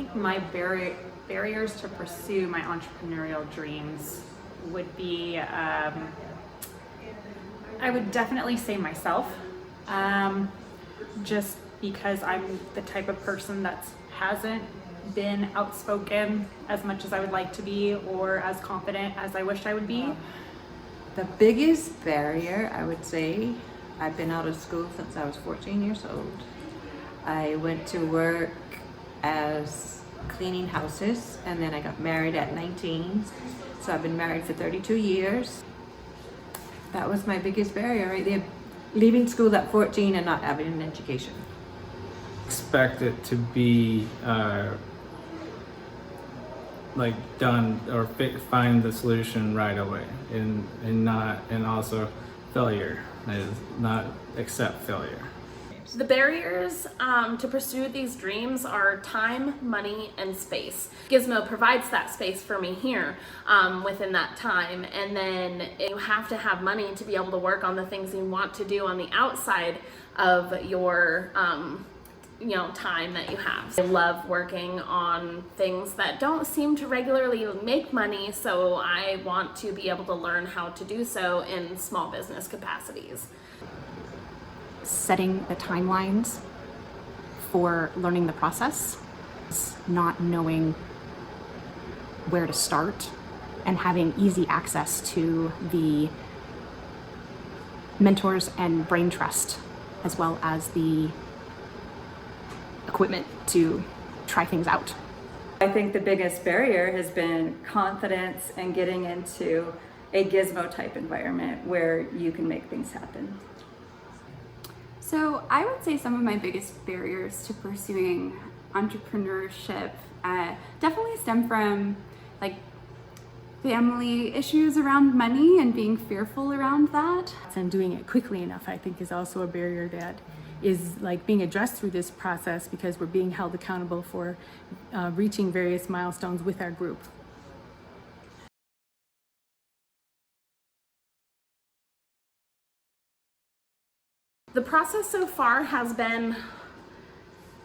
think my barriers to pursue my entrepreneurial dreams would be, I would definitely say myself, just because I'm the type of person that hasn't been outspoken as much as I would like to be, or as confident as I wish I would be. The biggest barrier, I would say, I've been out of school since I was 14 years old. I went to work as cleaning houses, and then I got married at 19. So I've been married for 32 years. That was my biggest barrier right there, leaving school at 14 and not having an education. Expect it to be like done, or find the solution right away, and also failure is not accept failure. The barriers to pursue these dreams are time, money, and space. Gizmo provides that space for me here within that time, and then you have to have money to be able to work on the things you want to do on the outside of your time that you have. I love working on things that don't seem to regularly make money, so I want to be able to learn how to do so in small business capacities. Setting the timelines for learning the process, not knowing where to start, and having easy access to the mentors and brain trust, as well as the equipment to try things out. I think the biggest barrier has been confidence and getting into a Gizmo type environment where you can make things happen. So I would say some of my biggest barriers to pursuing entrepreneurship definitely stem from like family issues around money and being fearful around that. And doing it quickly enough, I think, is also a barrier that is like being addressed through this process, because we're being held accountable for reaching various milestones with our group. The process so far has been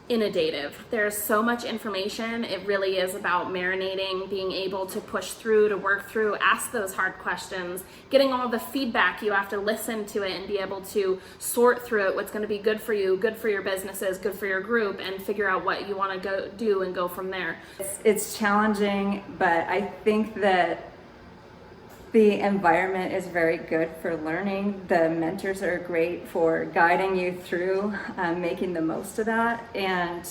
inundative. There's so much information. It really is about marinating, being able to push through, to work through, ask those hard questions, getting all the feedback. You have to listen to it and be able to sort through it, what's going to be good for you, good for your businesses, good for your group, and figure out what you want to go do and go from there. It's challenging, but I think that the environment is very good for learning. The mentors are great for guiding you through making the most of that. And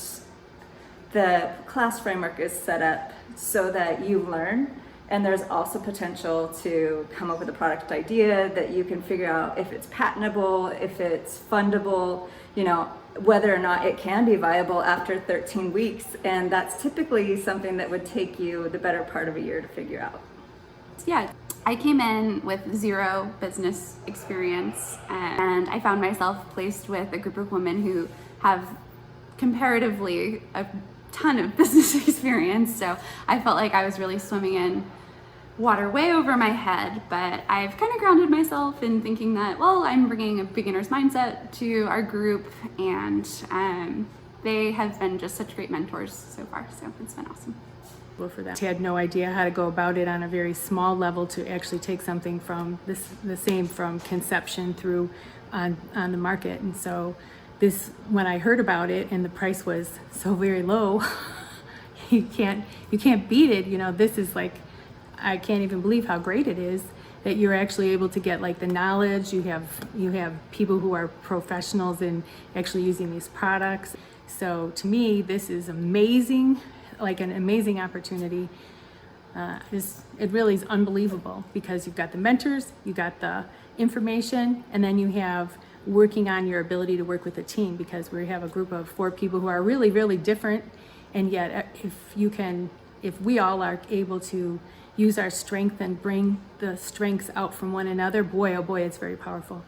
the class framework is set up so that you learn. And there's also potential to come up with a product idea that you can figure out if it's patentable, if it's fundable, whether or not it can be viable after 13 weeks. And that's typically something that would take you the better part of a year to figure out. Yeah, I came in with zero business experience, and I found myself placed with a group of women who have comparatively a ton of business experience. So I felt like I was really swimming in water way over my head, but I've kind of grounded myself in thinking that, well, I'm bringing a beginner's mindset to our group, and they have been just such great mentors so far, so it's been awesome. For that, I had no idea how to go about it on a very small level to actually take something from the same from conception through on the market. And so when I heard about it and the price was so very low, you can't beat it. This is like, I can't even believe how great it is that you're actually able to get like the knowledge. You have people who are professionals in actually using these products. So to me, this is amazing. Like an amazing opportunity. It really is unbelievable, because you've got the mentors, you got the information, and then you have working on your ability to work with a team, because we have a group of 4 people who are really, really different, and yet if we all are able to use our strength and bring the strengths out from one another, boy, oh boy, it's very powerful.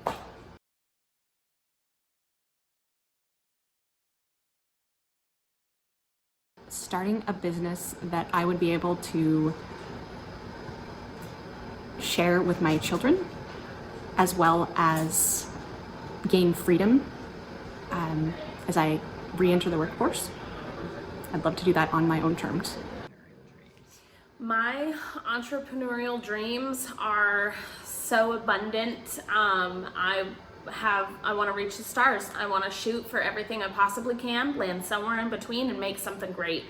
Starting a business that I would be able to share with my children, as well as gain freedom as I re-enter the workforce, I'd love to do that on my own terms. My entrepreneurial dreams are so abundant. I want to reach the stars. I want to shoot for everything I possibly can, land somewhere in between, and make something great.